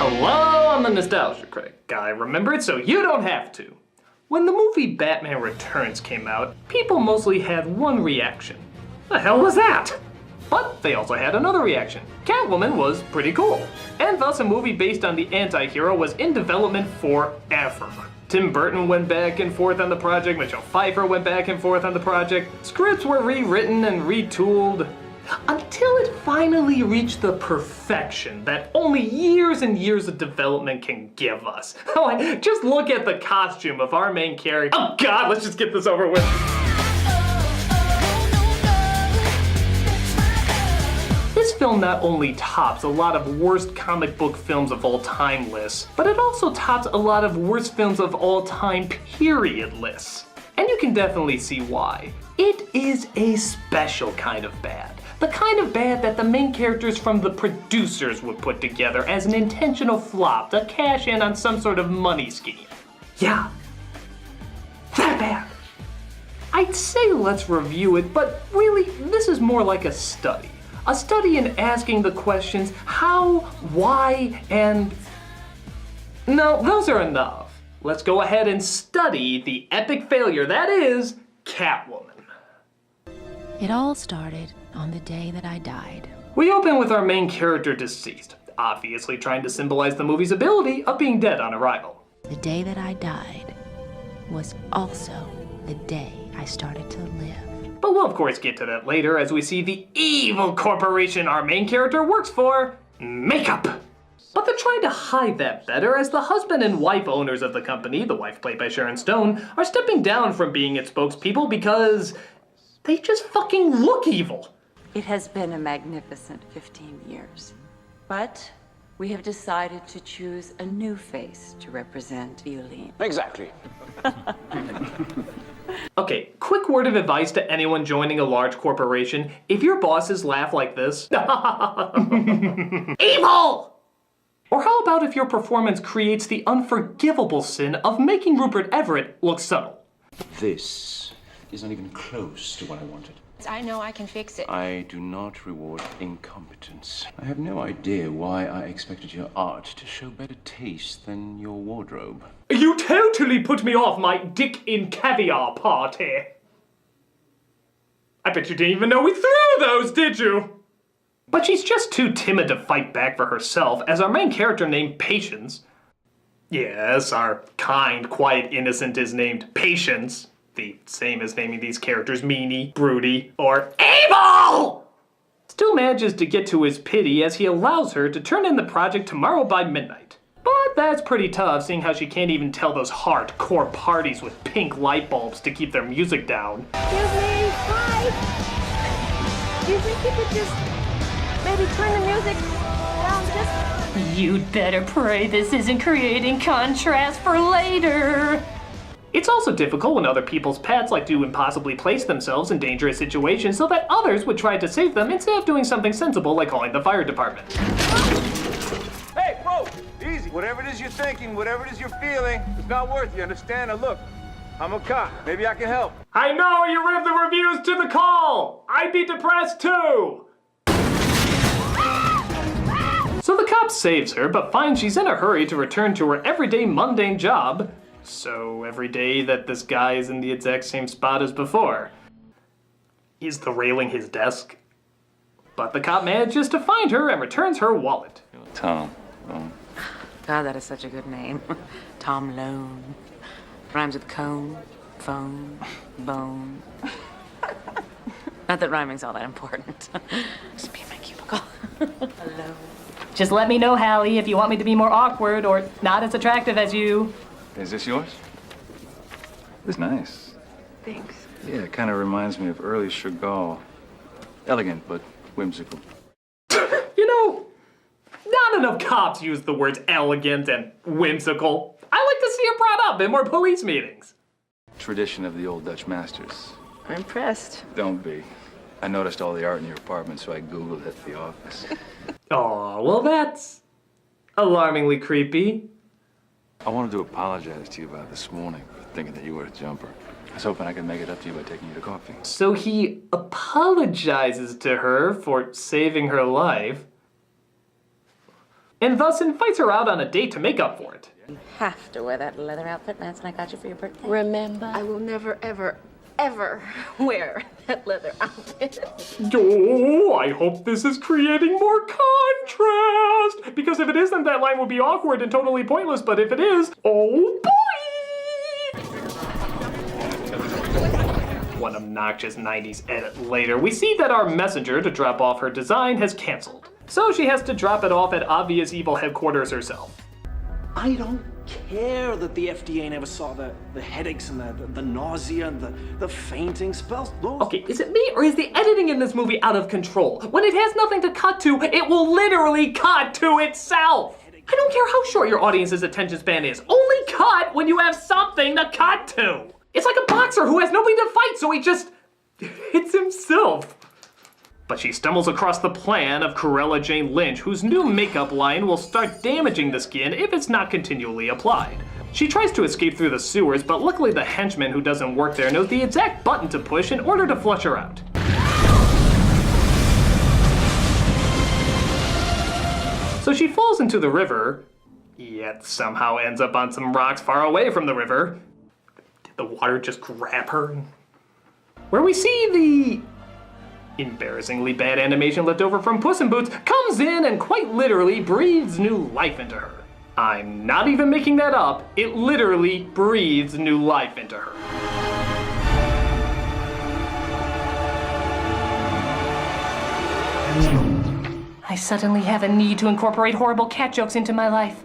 Hello, I'm the Nostalgia Critic. I remember it so you don't have to. When the movie Batman Returns came out, people mostly had one reaction. The hell was that? But they also had another reaction. Catwoman was pretty cool. And thus a movie based on the anti-hero was in development forever. Tim Burton went back and forth on the project, Michelle Pfeiffer went back and forth on the project, scripts were rewritten and retooled, until it finally reached the perfection that only years and years of development can give us. Just look at the costume of our main character. Oh god, let's just get this over with. This film not only tops a lot of worst comic book films of all time lists, but it also tops a lot of worst films of all time period lists. And you can definitely see why. It is a special kind of bad. The kind of bad that the main characters from the producers would put together as an intentional flop to cash in on some sort of money scheme. Yeah, that bad. I'd say let's review it, but really, this is more like a study. A study in asking the questions how, why, and... No, those are enough. Let's go ahead and study the epic failure that is Catwoman. It all started on the day that I died. We open with our main character deceased, obviously trying to symbolize the movie's ability of being dead on arrival. The day that I died was also the day I started to live. But we'll of course get to that later as we see the evil corporation our main character works for, makeup. But they're trying to hide that better as the husband and wife owners of the company, the wife played by Sharon Stone, are stepping down from being its spokespeople because they just fucking look evil. It has been a magnificent 15 years, but we have decided to choose a new face to represent Violin. Exactly. Okay, quick word of advice to anyone joining a large corporation. If your bosses laugh like this, evil! Or how about if your performance creates the unforgivable sin of making Rupert Everett look subtle? This is not even close to what I wanted. I know I can fix it. I do not reward incompetence. I have no idea why I expected your art to show better taste than your wardrobe. You totally put me off my dick in caviar party. I bet you didn't even know we threw those, did you? But she's just too timid to fight back for herself, as our main character named Patience. Yes, our kind, quiet innocent is named Patience. The same as naming these characters Meanie, Broody, or Evil! Still manages to get to his pity as he allows her to turn in the project tomorrow by midnight. But that's pretty tough, seeing how she can't even tell those hardcore parties with pink light bulbs to keep their music down. Excuse me, hi! Do you think you could just maybe turn the music down just... You'd better pray this isn't creating contrast for later. It's also difficult when other people's pets like to impossibly place themselves in dangerous situations so that others would try to save them instead of doing something sensible like calling the fire department. Hey, bro, easy. Whatever it is you're thinking, whatever it is you're feeling, it's not worth it, you understand? Now look, I'm a cop. Maybe I can help. I know you read the reviews to the call! I'd be depressed too! So the cop saves her, but finds she's in a hurry to return to her everyday mundane job. So every day that this guy is in the exact same spot as before. Is the railing his desk? But the cop manages to find her and returns her wallet. Tom. God, that is such a good name. Tom Lone. Rhymes with cone, phone, bone. Not that rhyming's all that important. Just be in my cubicle. Hello. Just let me know, Hallie, if you want me to be more awkward or not as attractive as you. Is this yours? It's nice. Thanks. Yeah, it kind of reminds me of early Chagall. Elegant, but whimsical. You know, not enough cops use the words elegant and whimsical. I like to see it brought up in more police meetings. Tradition of the old Dutch masters. I'm impressed. Don't be. I noticed all the art in your apartment, so I Googled it at the office. Aw, well that's alarmingly creepy. I wanted to apologize to you about this morning for thinking that you were a jumper. I was hoping I could make it up to you by taking you to coffee. So he apologizes to her for saving her life. and thus invites her out on a date to make up for it. You have to wear that leather outfit Lance and I got you for your birthday. Remember, I will never, ever, ever wear that leather outfit. Oh, I hope this is creating more contrast! Because if it isn't, that line will be awkward and totally pointless, but if it is, oh boy! One obnoxious 90s edit later, we see that our messenger to drop off her design has canceled. So she has to drop it off at obvious evil headquarters herself. I don't care that the FDA never saw the headaches and the nausea and the fainting spells. Those... Okay, is it me or is the editing in this movie out of control? When it has nothing to cut to, it will literally cut to itself. I don't care how short your audience's attention span is. Only cut when you have something to cut to. It's like a boxer who has nobody to fight, so he just hits himself. But she stumbles across the plan of Corella Jane Lynch, whose new makeup line will start damaging the skin if it's not continually applied. She tries to escape through the sewers, but luckily the henchman who doesn't work there knows the exact button to push in order to flush her out. So she falls into the river, yet somehow ends up on some rocks far away from the river. Did the water just grab her? Where we see the embarrassingly bad animation left over from Puss in Boots comes in and quite literally breathes new life into her. I'm not even making that up. It literally breathes new life into her. I suddenly have a need to incorporate horrible cat jokes into my life.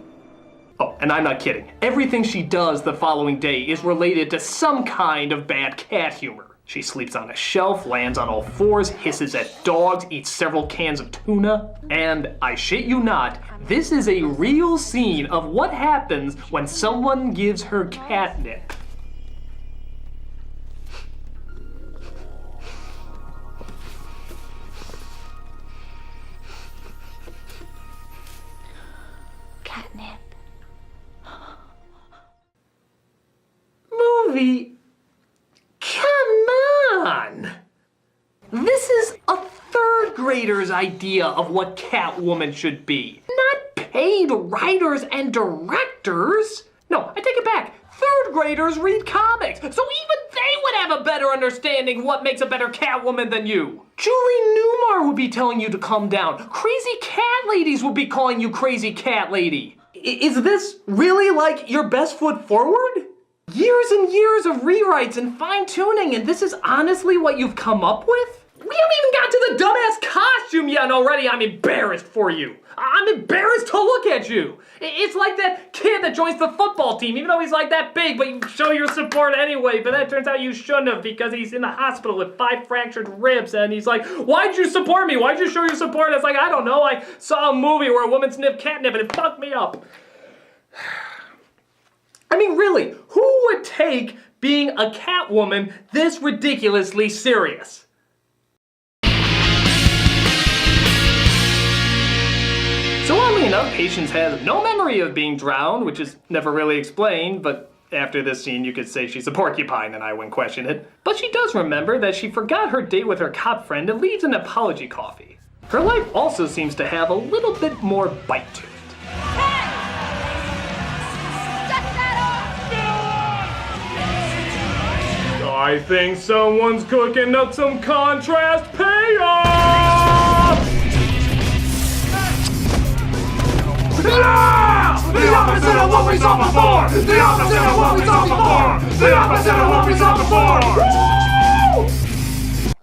Oh, and I'm not kidding. Everything she does the following day is related to some kind of bad cat humor. She sleeps on a shelf, lands on all fours, hisses at dogs, eats several cans of tuna, and I shit you not, this is a real scene of what happens when someone gives her catnip. Catnip. Movie? Come on! This is a third grader's idea of what Catwoman should be, not paid writers and directors. No, I take it back. Third graders read comics, so even they would have a better understanding what makes a better Catwoman than you. Julie Newmar would be telling you to calm down. Crazy cat ladies would be calling you crazy cat lady. Is this really like your best foot forward? Years and years of rewrites and fine-tuning, and this is honestly what you've come up with? We haven't even got to the dumbass costume yet, and already I'm embarrassed for you. I'm embarrassed to look at you. It's like that kid that joins the football team, even though he's like that big, but you show your support anyway, but that turns out you shouldn't have because he's in the hospital with 5 fractured ribs, and he's like, why'd you support me? Why'd you show your support? It's like, I don't know, I saw a movie where a woman sniffed catnip and it fucked me up. I mean, really, who would take being a Catwoman this ridiculously serious? So oddly enough, Patience has no memory of being drowned, which is never really explained, but after this scene you could say she's a porcupine and I wouldn't question it. But she does remember that she forgot her date with her cop friend and leaves an apology coffee. Her life also seems to have a little bit more bite to it. I think someone's cooking up some contrast payoff! The opposite of what we saw before! The opposite of what we saw before! The opposite of what we saw before!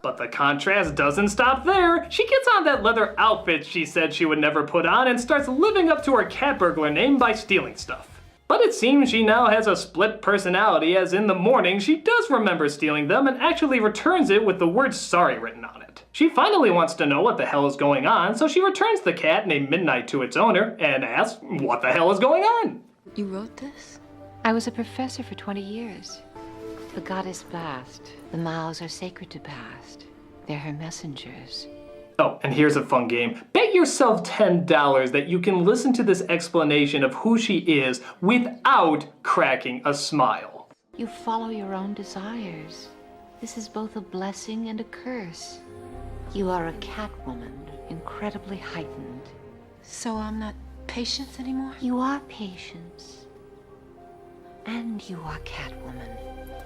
But the contrast doesn't stop there. She gets on that leather outfit she said she would never put on and starts living up to her cat burglar name by stealing stuff. But it seems she now has a split personality, as in the morning she does remember stealing them and actually returns it with the word sorry written on it. She finally wants to know what the hell is going on, so she returns the cat named Midnight to its owner and asks what the hell is going on. You wrote this? I was a professor for 20 years. The goddess Bast. The mouths are sacred to Bast. They're her messengers. Oh, and here's a fun game. Bet yourself $10 that you can listen to this explanation of who she is without cracking a smile. You follow your own desires. This is both a blessing and a curse. You are a Catwoman, incredibly heightened. So I'm not Patience anymore? You are Patience. And you are Catwoman.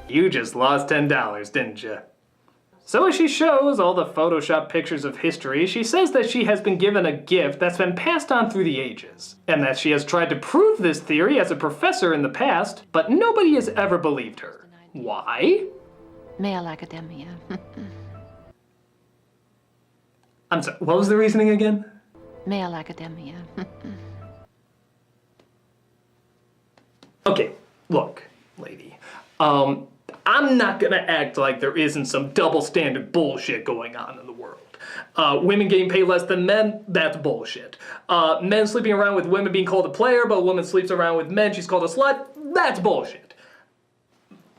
You just lost $10, didn't you? So as she shows all the Photoshop pictures of history, she says that she has been given a gift that's been passed on through the ages, and that she has tried to prove this theory as a professor in the past, but nobody has ever believed her. Why? Male academia. I'm sorry, what was the reasoning again? Male academia. Okay, look, lady. I'm not gonna act like there isn't some double standard bullshit going on in the world. Women getting paid less than men, that's bullshit. Men sleeping around with women being called a player, but a woman sleeps around with men, she's called a slut, that's bullshit.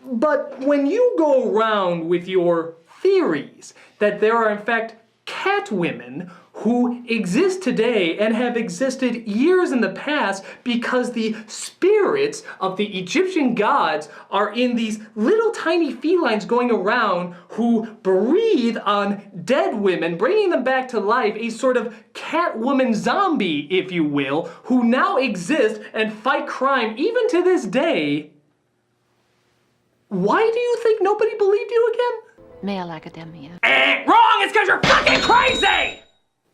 But when you go around with your theories that there are in fact cat women who exist today and have existed years in the past because the spirits of the Egyptian gods are in these little tiny felines going around who breathe on dead women, bringing them back to life, a sort of Catwoman zombie, if you will, who now exist and fight crime even to this day. Why do you think nobody believed you again? Male academia. Wrong! It's because you're fucking crazy!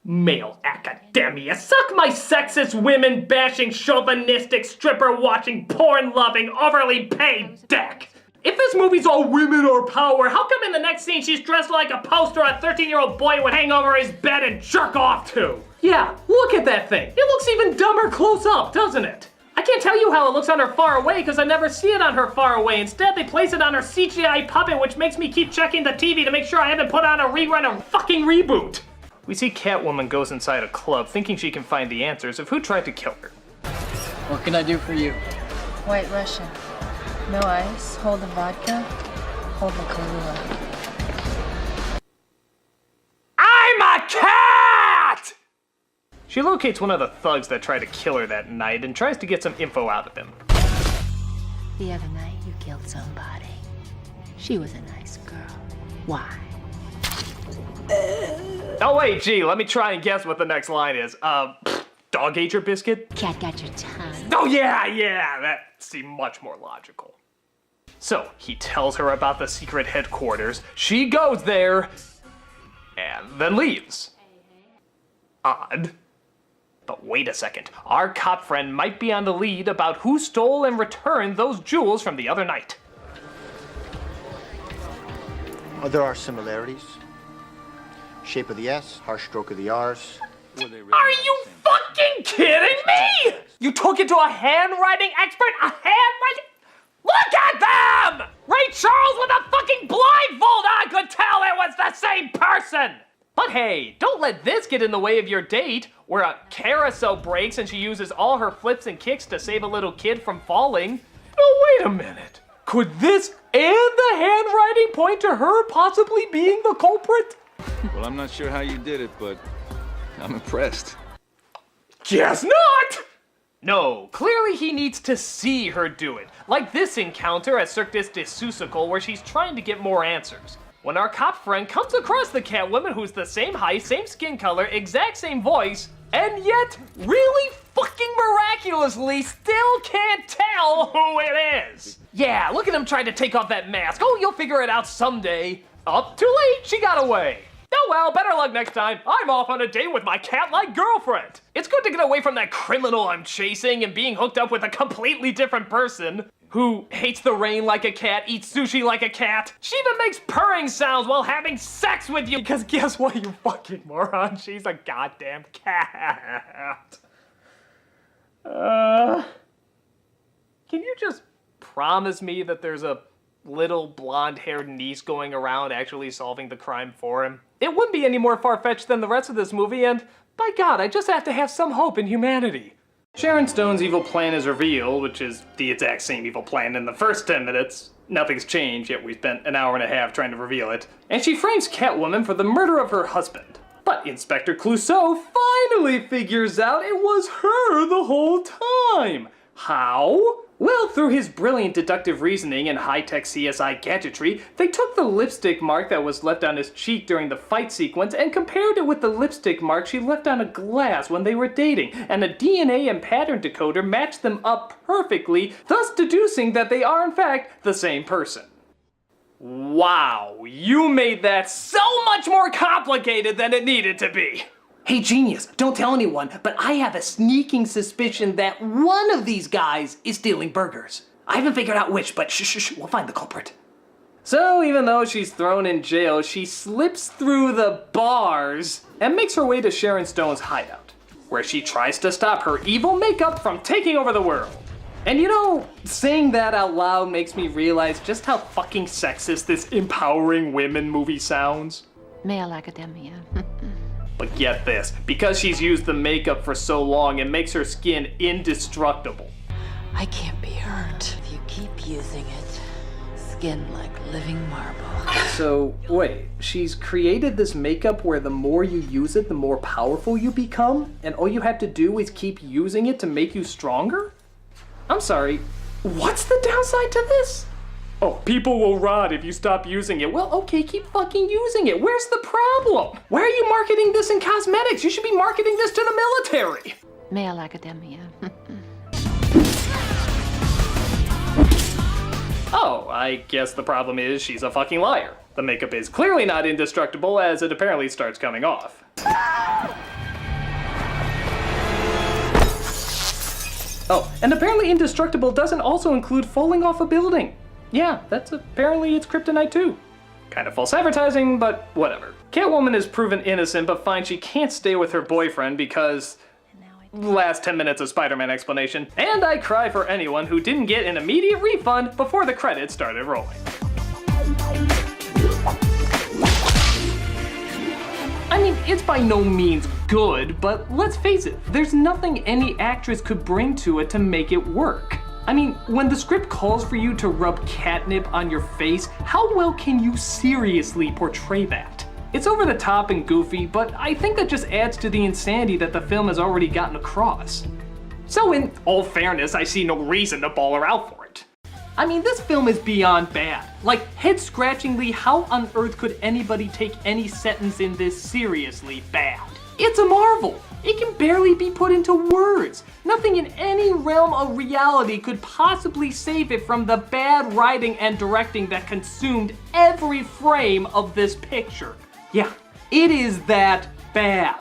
Male academia. Suck my sexist, women-bashing, chauvinistic, stripper-watching, porn-loving, overly paid dick! If this movie's all women or power, how come in the next scene she's dressed like a poster a 13-year-old boy would hang over his bed and jerk off to? Yeah, look at that thing. It looks even dumber close up, doesn't it? I can't tell you how it looks on her far away because I never see it on her far away. Instead, they place it on her CGI puppet, which makes me keep checking the TV to make sure I haven't put on a rerun of fucking Reboot. We see Catwoman goes inside a club thinking she can find the answers of who tried to kill her. What can I do for you? White Russian. No ice. Hold the vodka. Hold the Kahlua. I'm a cat! She locates one of the thugs that tried to kill her that night and tries to get some info out of him. The other night you killed somebody. She was a nice girl. Why? Oh wait, gee, let me try and guess what the next line is. Dog ate your biscuit? Cat got your tongue. Oh yeah, that seemed much more logical. So, he tells her about the secret headquarters, she goes there, and then leaves. Odd. But wait a second, our cop friend might be on the lead about who stole and returned those jewels from the other night. There are similarities. Shape of the S, harsh stroke of the R's. Are you fucking kidding me? You took it to a handwriting expert? A handwriting? Look at them! Ray Charles with a fucking blindfold on could tell it was the same person! But hey, don't let this get in the way of your date, where a carousel breaks and she uses all her flips and kicks to save a little kid from falling. Oh, wait a minute. Could this and the handwriting point to her possibly being the culprit? Well, I'm not sure how you did it, but I'm impressed. Guess not! No, clearly he needs to see her do it. Like this encounter at Cirque du Soleil where she's trying to get more answers. When our cop friend comes across the Catwoman who's the same height, same skin color, exact same voice, and yet really fucking miraculously still can't tell who it is. Yeah, look at him trying to take off that mask. Oh, you'll figure it out someday. Up too late, she got away. Oh well, better luck next time. I'm off on a date with my cat-like girlfriend. It's good to get away from that criminal I'm chasing and being hooked up with a completely different person who hates the rain like a cat, eats sushi like a cat. She even makes purring sounds while having sex with you because guess what, you fucking moron? She's a goddamn cat. Can you just promise me that there's a little blonde-haired niece going around actually solving the crime for him? It wouldn't be any more far-fetched than the rest of this movie, and by God, I just have to have some hope in humanity. Sharon Stone's evil plan is revealed, which is the exact same evil plan in the first 10 minutes. Nothing's changed, yet we spent an hour and a half trying to reveal it. And she frames Catwoman for the murder of her husband. But Inspector Clouseau finally figures out it was her the whole time. How? Well, through his brilliant deductive reasoning and high-tech CSI gadgetry, they took the lipstick mark that was left on his cheek during the fight sequence and compared it with the lipstick mark she left on a glass when they were dating, and a DNA and pattern decoder matched them up perfectly, thus deducing that they are in fact the same person. Wow, you made that so much more complicated than it needed to be! Hey genius, don't tell anyone, but I have a sneaking suspicion that one of these guys is stealing burgers. I haven't figured out which, but shh, we'll find the culprit. So even though she's thrown in jail, she slips through the bars and makes her way to Sharon Stone's hideout, where she tries to stop her evil makeup from taking over the world. And you know, saying that out loud makes me realize just how fucking sexist this empowering women movie sounds. Male academia. But get this, because she's used the makeup for so long, it makes her skin indestructible. I can't be hurt if you keep using it. Skin like living marble. So, wait, she's created this makeup where the more you use it, the more powerful you become? And all you have to do is keep using it to make you stronger? I'm sorry, what's the downside to this? Oh, people will rot if you stop using it. Well, okay, keep fucking using it. Where's the problem? Why are you marketing this in cosmetics? You should be marketing this to the military. Male academia. Oh, I guess the problem is she's a fucking liar. The makeup is clearly not indestructible as it apparently starts coming off. Oh, and apparently indestructible doesn't also include falling off a building. Yeah, that's apparently its kryptonite too. Kind of false advertising, but whatever. Catwoman is proven innocent, but finds she can't stay with her boyfriend because... last 10 minutes of Spider-Man explanation. And I cry for anyone who didn't get an immediate refund before the credits started rolling. I mean, it's by no means good, but let's face it, there's nothing any actress could bring to it to make it work. I mean, when the script calls for you to rub catnip on your face, how well can you seriously portray that? It's over the top and goofy, but I think that just adds to the insanity that the film has already gotten across. So in all fairness, I see no reason to ball her out for it. I mean, this film is beyond bad. Like, head-scratchingly, how on earth could anybody take any sentence in this seriously bad? It's a marvel. It can barely be put into words. Nothing in any realm of reality could possibly save it from the bad writing and directing that consumed every frame of this picture. Yeah, it is that bad.